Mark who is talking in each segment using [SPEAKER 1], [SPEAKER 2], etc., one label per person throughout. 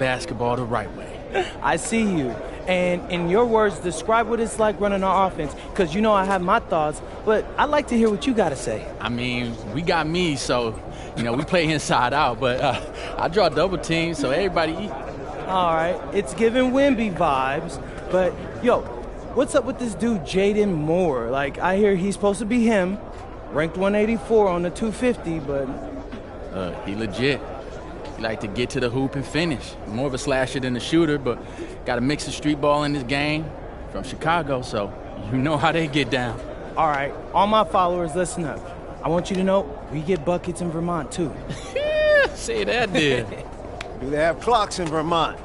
[SPEAKER 1] basketball the right way.
[SPEAKER 2] I see you. And in your words, describe what it's like running our offense, because you know I have my thoughts, but I'd like to hear what you got to say.
[SPEAKER 1] I mean, we got me, so, we play inside out, but I draw double teams, so everybody eat.
[SPEAKER 2] All right, it's giving Wimby vibes, but, yo, what's up with this dude, Jaden Moore? Like, I hear he's supposed to be him, ranked 184 on the 250, but...
[SPEAKER 1] He legit. He like to get to the hoop and finish. More of a slasher than a shooter, but got a mix of street ball in this game. From Chicago, so you know how they get down.
[SPEAKER 2] All right, all my followers, listen up. I want you to know we get buckets in Vermont, too.
[SPEAKER 1] Say that, dude.
[SPEAKER 3] Do they have clocks in Vermont?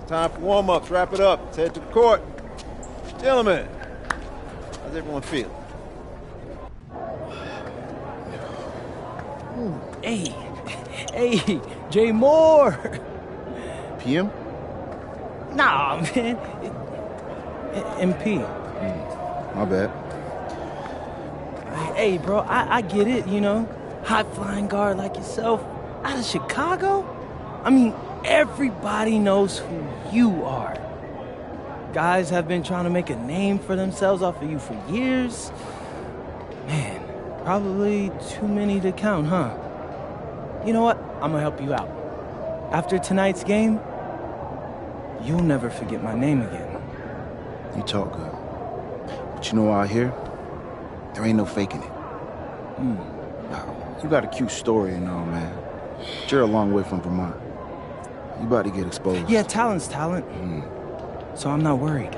[SPEAKER 3] Time for warm-ups. Wrap it up. Let's head to the court. Gentlemen, how's everyone feel?
[SPEAKER 2] Hey, Jay Moore.
[SPEAKER 3] PM?
[SPEAKER 2] Nah, man. MP.
[SPEAKER 3] My bad.
[SPEAKER 2] Hey, bro, I get it, high-flying guard like yourself out of Chicago. I mean, everybody knows who you are. Guys have been trying to make a name for themselves off of you for years. Man, probably too many to count, huh? You know what? I'm gonna help you out. After tonight's game, you'll never forget my name again.
[SPEAKER 4] You talk good. But you know out here, there ain't no faking it. Now, you got a cute story and all, man. But you're a long way from Vermont. You about to get exposed.
[SPEAKER 2] Yeah, talent's talent. So I'm not worried.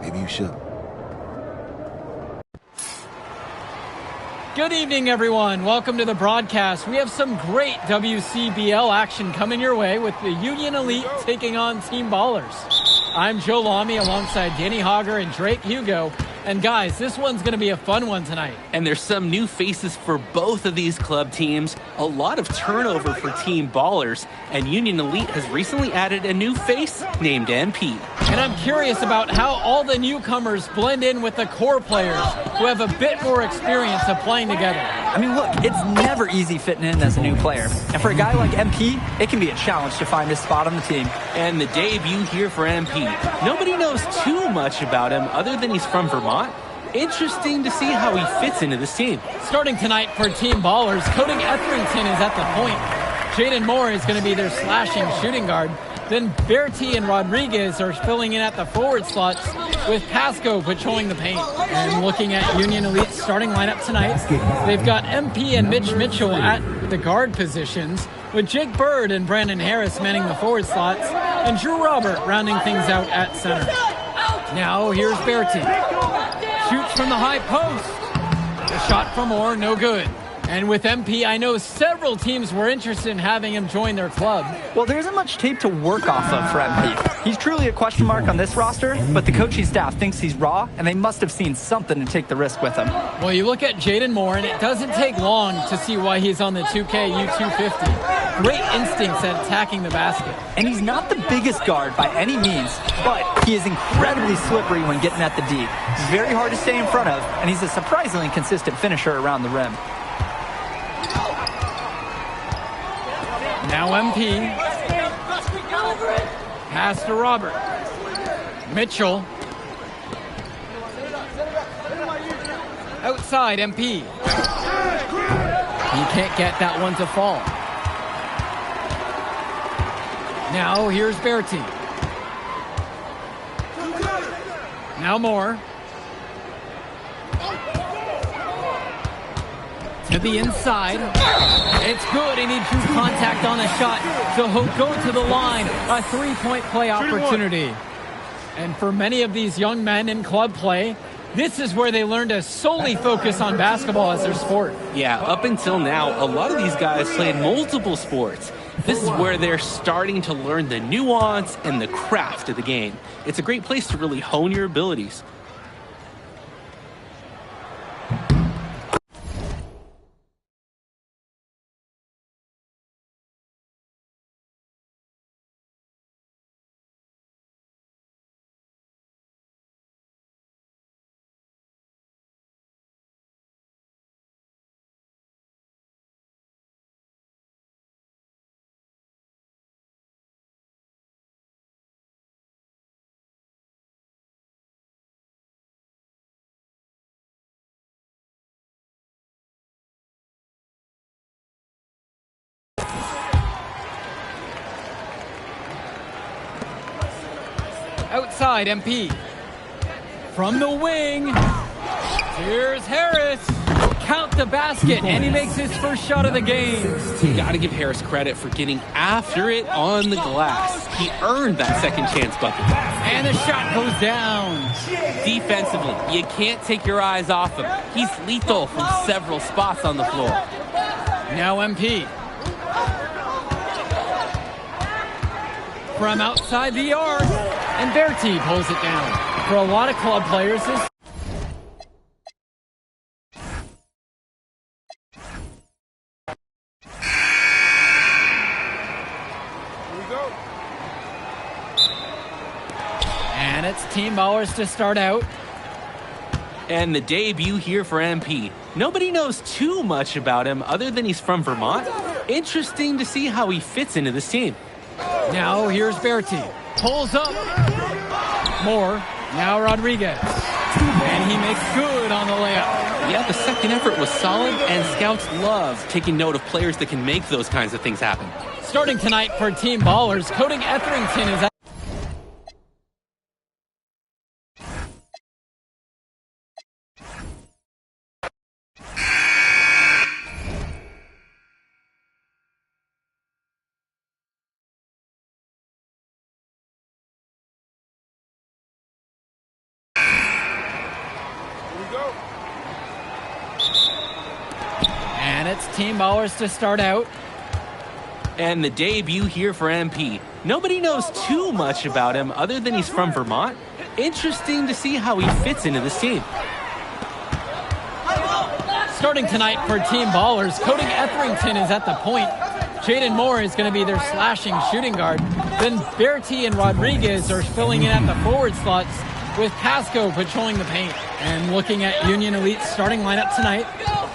[SPEAKER 4] Maybe you should.
[SPEAKER 5] Good evening, everyone. Welcome to the broadcast. We have some great WCBL action coming your way with the Union Elite taking on Team Ballers. I'm Joe Lamy alongside Danny Hogger and Drake Hugo. And guys, this one's going to be a fun one tonight.
[SPEAKER 6] And there's some new faces for both of these club teams, a lot of turnover for Team Ballers, and Union Elite has recently added a new face named MP.
[SPEAKER 5] And I'm curious about how all the newcomers blend in with the core players who have a bit more experience of playing together.
[SPEAKER 7] I mean, look, it's never easy fitting in as a new player. And for a guy like MP, it can be a challenge to find his spot on the team.
[SPEAKER 6] And the debut here for MP. Nobody knows too much about him other than he's from Vermont. Interesting to see how he fits into this team.
[SPEAKER 5] Starting tonight for Team Ballers, Cody Etherington is at the point. Jaden Moore is going to be their slashing shooting guard. Then Bertie and Rodriguez are filling in at the forward slots with Pasco patrolling the paint. And looking at Union Elite's starting lineup tonight, they've got MP and Mitch Mitchell at the guard positions, with Jake Bird and Brandon Harris manning the forward slots, and Drew Robert rounding things out at center. Now here's Bertie. Shoots from the high post. The shot from Moore, no good. And with MP, I know several teams were interested in having him join their club.
[SPEAKER 7] Well, there isn't much tape to work off of for MP. He's truly a question mark on this roster, but the coaching staff thinks he's raw, and they must have seen something to take the risk with him.
[SPEAKER 5] Well, you look at Jaden Moore, and it doesn't take long to see why he's on the 2K U250. Great instincts at attacking the basket.
[SPEAKER 7] And he's not the biggest guard by any means, but he is incredibly slippery when getting at the D. He's very hard to stay in front of, and he's a surprisingly consistent finisher around the rim.
[SPEAKER 5] Now MP. Pass to Robert. Mitchell. Outside MP. He can't get that one to fall. Now here's Bertie. Now Moore. To the inside. It's good, and he drew contact on the shot, so he'll go to the line. A three-point play opportunity. And for many of these young men in club play, this is where they learn to solely focus on basketball as their sport.
[SPEAKER 6] Yeah, up until now, a lot of these guys played multiple sports. This is where they're starting to learn the nuance and the craft of the game. It's a great place to really hone your abilities.
[SPEAKER 5] Outside, MP. From the wing. Here's Harris. Count the basket, and he makes his first shot of the game.
[SPEAKER 6] You got to give Harris credit for getting after it on the glass. He earned that second chance bucket.
[SPEAKER 5] And the shot goes down.
[SPEAKER 6] Defensively, you can't take your eyes off him. He's lethal from several spots on the floor.
[SPEAKER 5] Now MP. From outside the arc, and Berti pulls it down. For a lot of club players, this and it's Team Ballers to start out.
[SPEAKER 6] And the debut here for MP. Nobody knows too much about him other than he's from Vermont. Interesting to see how he fits into this team.
[SPEAKER 5] Now here's Berti. Pulls up. Moore. Now Rodriguez. And he makes good on the layup.
[SPEAKER 6] Yeah, the second effort was solid, and scouts love taking note of players that can make those kinds of things happen.
[SPEAKER 5] Starting tonight for Team Ballers, Cody Etherington is and it's Team Ballers to start out.
[SPEAKER 6] And the debut here for MP. Nobody knows too much about him other than he's from Vermont. Interesting to see how he fits into this team.
[SPEAKER 5] Starting tonight for Team Ballers, Cody Etherington is at the point. Jaden Moore is going to be their slashing shooting guard. Then Berti and Rodriguez are filling in at the forward slots, with Pasco patrolling the paint. And looking at Union Elite's starting lineup tonight,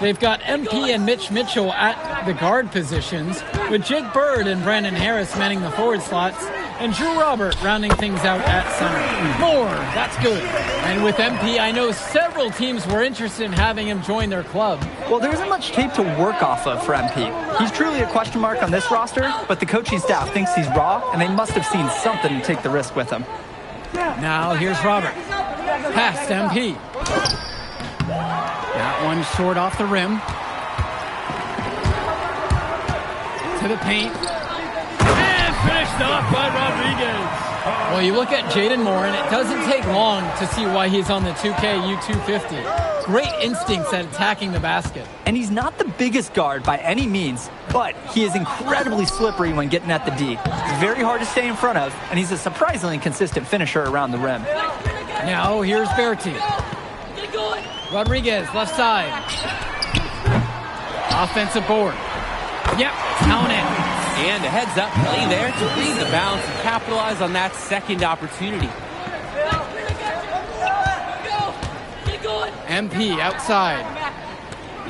[SPEAKER 5] they've got MP and Mitch Mitchell at the guard positions, with Jake Bird and Brandon Harris manning the forward slots, and Drew Robert rounding things out at center. Moore, that's good. And with MP, I know several teams were interested in having him join their club.
[SPEAKER 7] Well, there isn't much tape to work off of for MP. He's truly a question mark on this roster, but the coaching staff thinks he's raw, and they must have seen something to take the risk with him.
[SPEAKER 5] Now here's Robert. Past MP. That one short off the rim. To the paint. And finished off by Rodriguez. Well, you look at Jaden Moore, and it doesn't take long to see why he's on the 2K U250. Great instincts at attacking the basket.
[SPEAKER 7] And he's not the biggest guard by any means, but he is incredibly slippery when getting at the D. He's very hard to stay in front of, and he's a surprisingly consistent finisher around the rim.
[SPEAKER 5] Now here's Berti. Rodriguez, left side. Offensive board. Yep, count it.
[SPEAKER 6] And a heads-up play there to read the bounce and capitalize on that second opportunity.
[SPEAKER 5] MP outside.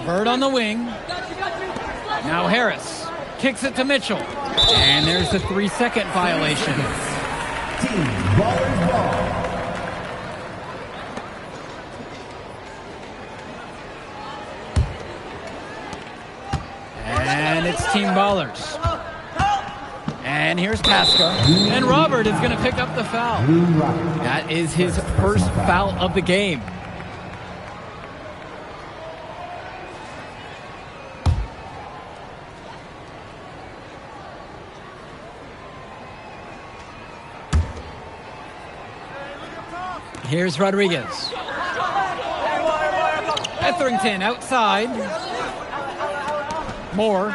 [SPEAKER 5] Bird on the wing. Now Harris kicks it to Mitchell. And there's the 3-second violation. And it's Team Ballers. And here's Pasco. And Robert is going to pick up the foul. That is his first foul of the game. Here's Rodriguez. Etherington outside. Moore.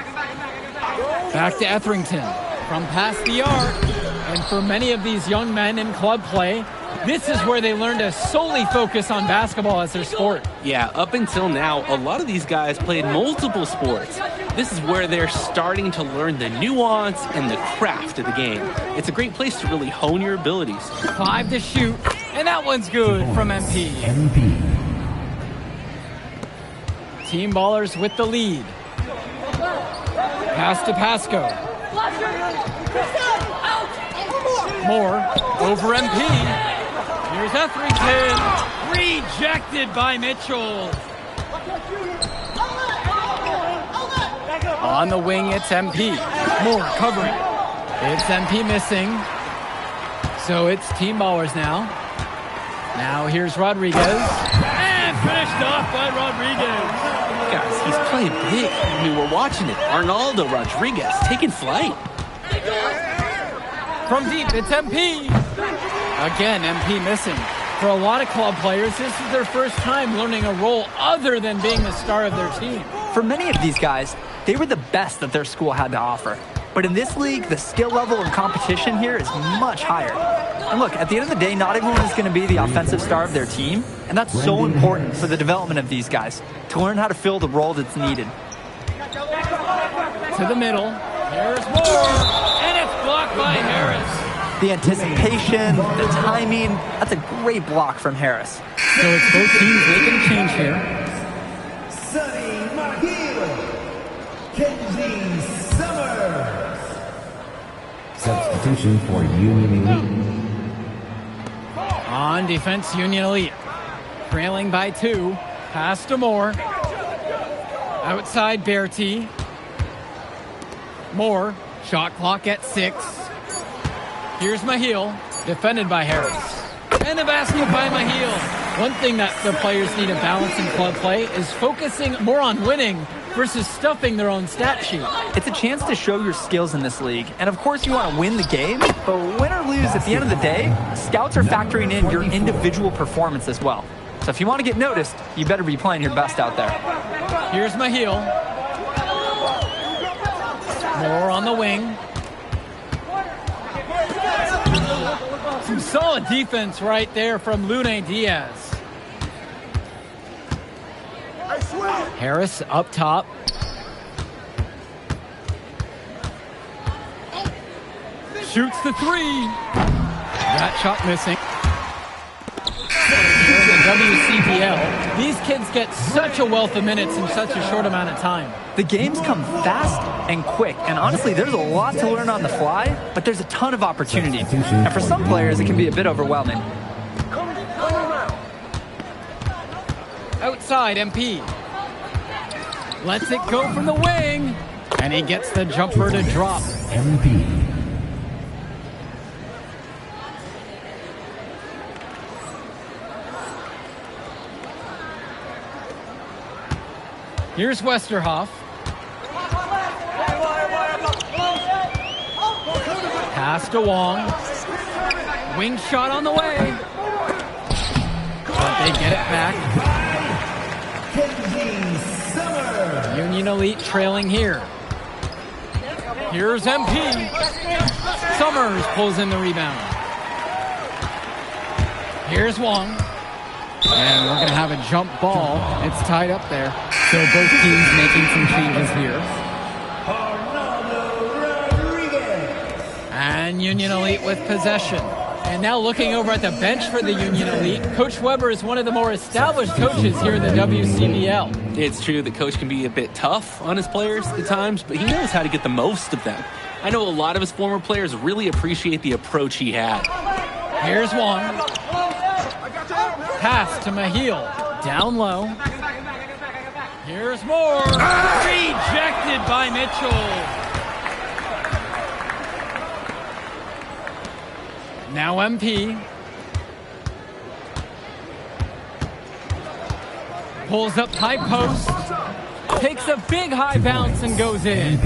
[SPEAKER 5] Back to Etherington. From past the arc. And for many of these young men in club play, this is where they learn to solely focus on basketball as their sport.
[SPEAKER 6] Yeah, up until now, a lot of these guys played multiple sports. This is where they're starting to learn the nuance and the craft of the game. It's a great place to really hone your abilities.
[SPEAKER 5] 5 to shoot, and that one's good from MP. Team Ballers with the lead. Pass to Pasco. Moore over MP. Here's Etherington. Rejected by Mitchell. On the wing, it's MP. Moore covering. It's MP missing. So it's team ballers now. Now here's Rodriguez. And finished off by Rodriguez.
[SPEAKER 6] Guys, he's playing big. I mean, we're watching it. Arnaldo Rodriguez taking flight.
[SPEAKER 5] From deep, it's MP. Again, MP missing. For a lot of club players, this is their first time learning a role other than being the star of their team.
[SPEAKER 7] For many of these guys, they were the best that their school had to offer. But in this league, the skill level and competition here is much higher. And look, at the end of the day, not everyone is going to be the offensive star of their team. And that's so important for the development of these guys, to learn how to fill the role that's needed.
[SPEAKER 5] To the middle. Here's Moore. And it's blocked by Harris.
[SPEAKER 7] The anticipation, the timing, that's a great block from Harris.
[SPEAKER 5] So it's both teams making a change here.
[SPEAKER 8] Sonny McGill, Kenzie Summers. Substitution for Union Elite.
[SPEAKER 5] On defense, Union Elite. Trailing by 2. Pass to Moore. Outside, Bertie. Moore. Shot clock at 6. Here's Mahil, defended by Harris. And the basket by Mahil. One thing that the players need to balance in club play is focusing more on winning versus stuffing their own stat sheet.
[SPEAKER 7] It's a chance to show your skills in this league. And of course you want to win the game, but win or lose, at the end of the day, scouts are factoring in your individual performance as well. So if you want to get noticed, you better be playing your best out there.
[SPEAKER 5] Here's Mahil. Moore on the wing. Some solid defense right there from Lune Diaz. Harris up top. Shoots the 3. That shot missing. Here in the WCBL, these kids get such a wealth of minutes in such a short amount of time.
[SPEAKER 7] The games come fast and quick, and honestly, there's a lot to learn on the fly, but there's a ton of opportunity. And for some players, it can be a bit overwhelming.
[SPEAKER 5] Outside, MP. Lets it go from the wing, and he gets the jumper to drop.
[SPEAKER 8] MP.
[SPEAKER 5] Here's Westerhoff. Pass to Wong. Wing shot on the way. But they get it back. Union Elite trailing here. Here's MP. Summers pulls in the rebound. Here's Wong. And we're going to have a jump ball. It's tied up there. So both teams making some changes here. And Union Elite with possession. And now looking over at the bench for the Union Elite, Coach Weber is one of the more established coaches here in the WCBL.
[SPEAKER 6] It's true that Coach can be a bit tough on his players at times, but he knows how to get the most of them. I know a lot of his former players really appreciate the approach he had.
[SPEAKER 5] Here's one. Pass to Mahil. Down low. Here's more. Rejected by Mitchell. Now MP. Pulls up high post. Takes a big high bounce and goes in.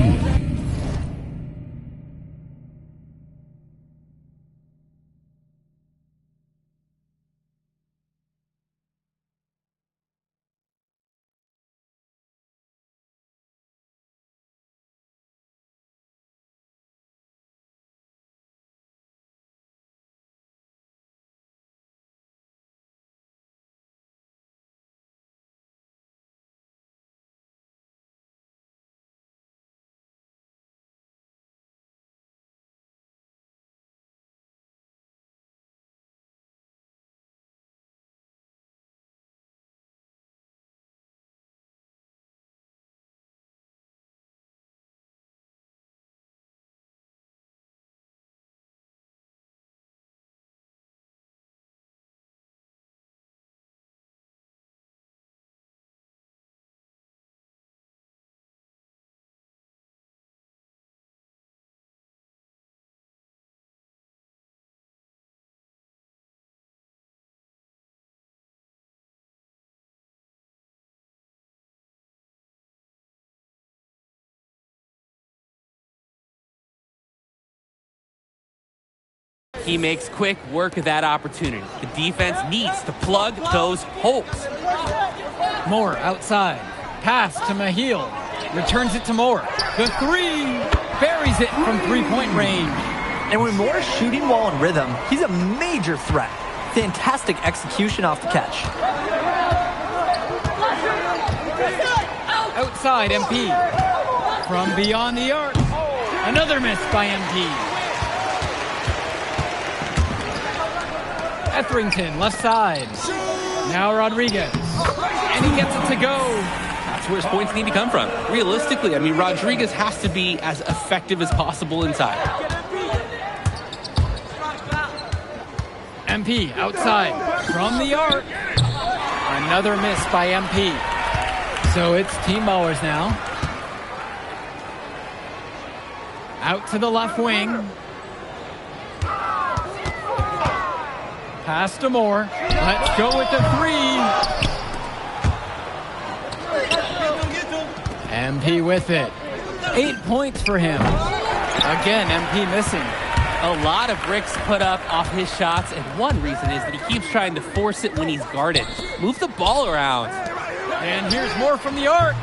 [SPEAKER 6] He makes quick work of that opportunity. The defense needs to plug those holes.
[SPEAKER 5] Moore outside. Pass to Mahil. Returns it to Moore. The three. Buries it from three-point range.
[SPEAKER 7] And when Moore's shooting while in rhythm, he's a major threat. Fantastic execution off the catch.
[SPEAKER 5] Outside, MP. From beyond the arc. Another miss by MP. Etherington, left side. Now Rodriguez. And he gets it to go.
[SPEAKER 6] That's where his points need to come from. Realistically, I mean, Rodriguez has to be as effective as possible inside.
[SPEAKER 5] MP outside from the arc. Another miss by MP. So it's team ballers now. Out to the left wing. Pass to Moore. Let's go with the three. MP with it. 8 points for him. Again, MP missing.
[SPEAKER 6] A lot of bricks put up off his shots, and one reason is that he keeps trying to force it when he's guarded. Move the ball around.
[SPEAKER 5] And here's Moore from the arc.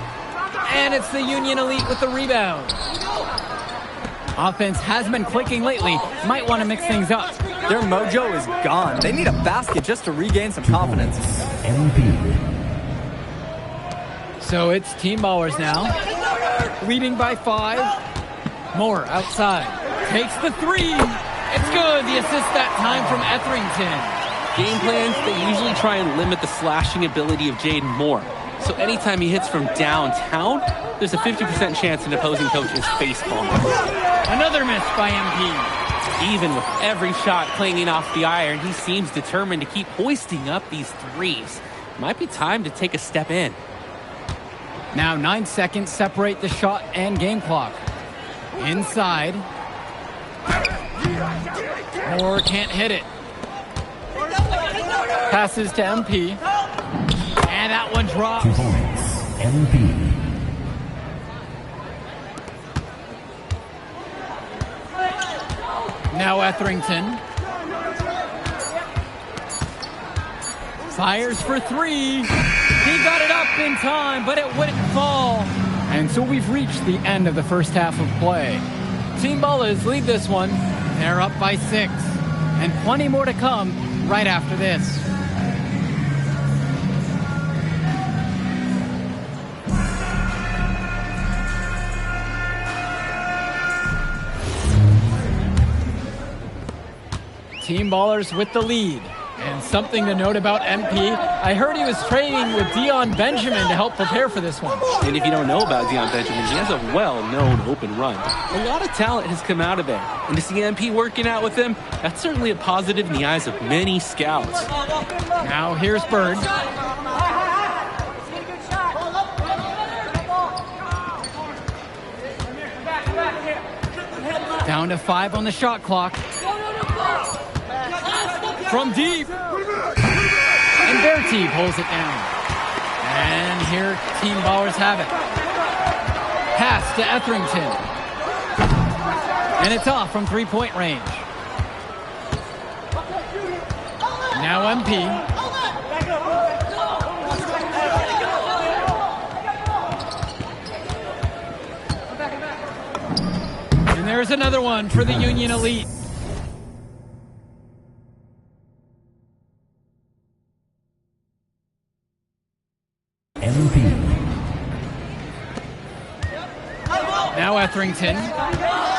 [SPEAKER 5] And it's the Union Elite with the rebound. Offense has been clicking lately. Might want to mix things up.
[SPEAKER 7] Their mojo is gone. They need a basket just to regain some confidence.
[SPEAKER 8] MVP.
[SPEAKER 5] So it's team ballers now. Leading by 5. Moore outside. Takes the three. It's good. The assist that time from Etherington.
[SPEAKER 6] Game plans, they usually try and limit the slashing ability of Jaden Moore. So anytime he hits from downtown, there's a 50% chance an opposing coach is face palming.
[SPEAKER 5] Another miss by MP.
[SPEAKER 6] Even with every shot clanging off the iron, he seems determined to keep hoisting up these threes. Might be time to take a step in.
[SPEAKER 5] Now 9 seconds separate the shot and game clock. Inside. Moore can't hit it. Passes to MP. And that one drops.
[SPEAKER 8] 2 points. MVP.
[SPEAKER 5] Now Etherington. Fires for three. He got it up in time, but it wouldn't fall. And so we've reached the end of the first half of play. Team Ballers lead this one. They're up by 6. And plenty more to come right after this. Team Ballers with the lead. And something to note about MP, I heard he was training with Dion Benjamin to help prepare for this one.
[SPEAKER 6] And if you don't know about Dion Benjamin, he has a well-known open run. A lot of talent has come out of there. And to see MP working out with him, that's certainly a positive in the eyes of many scouts.
[SPEAKER 5] Now here's Bird. Down to 5 on the shot clock. From deep. And Bertie pulls it down. And here Team Ballers have it. Pass to Etherington. And it's off from three-point range. Now MP. And there's another one for the Union Elite. Now Etherington.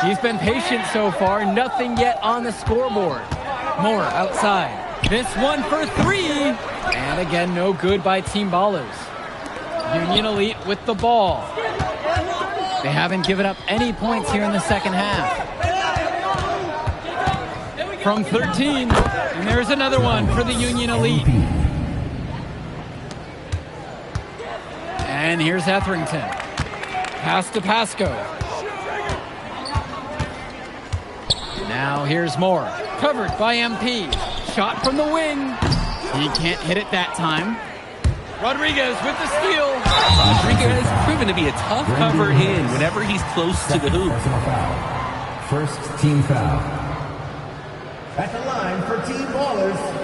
[SPEAKER 5] He's been patient so far. Nothing yet on the scoreboard. Moore outside. This one for three. And again, no good by Team Ballers. Union Elite with the ball. They haven't given up any points here in the second half. From 13. And there's another one for the Union Elite. And here's Etherington. Pass to Pasco. Now here's Moore. Covered by MP. Shot from the wing. He can't hit it that time. Rodriguez with the steal.
[SPEAKER 6] Rodriguez has proven to be a tough cover in whenever he's close to the hoop.
[SPEAKER 8] First team foul. At the line for Team Ballers,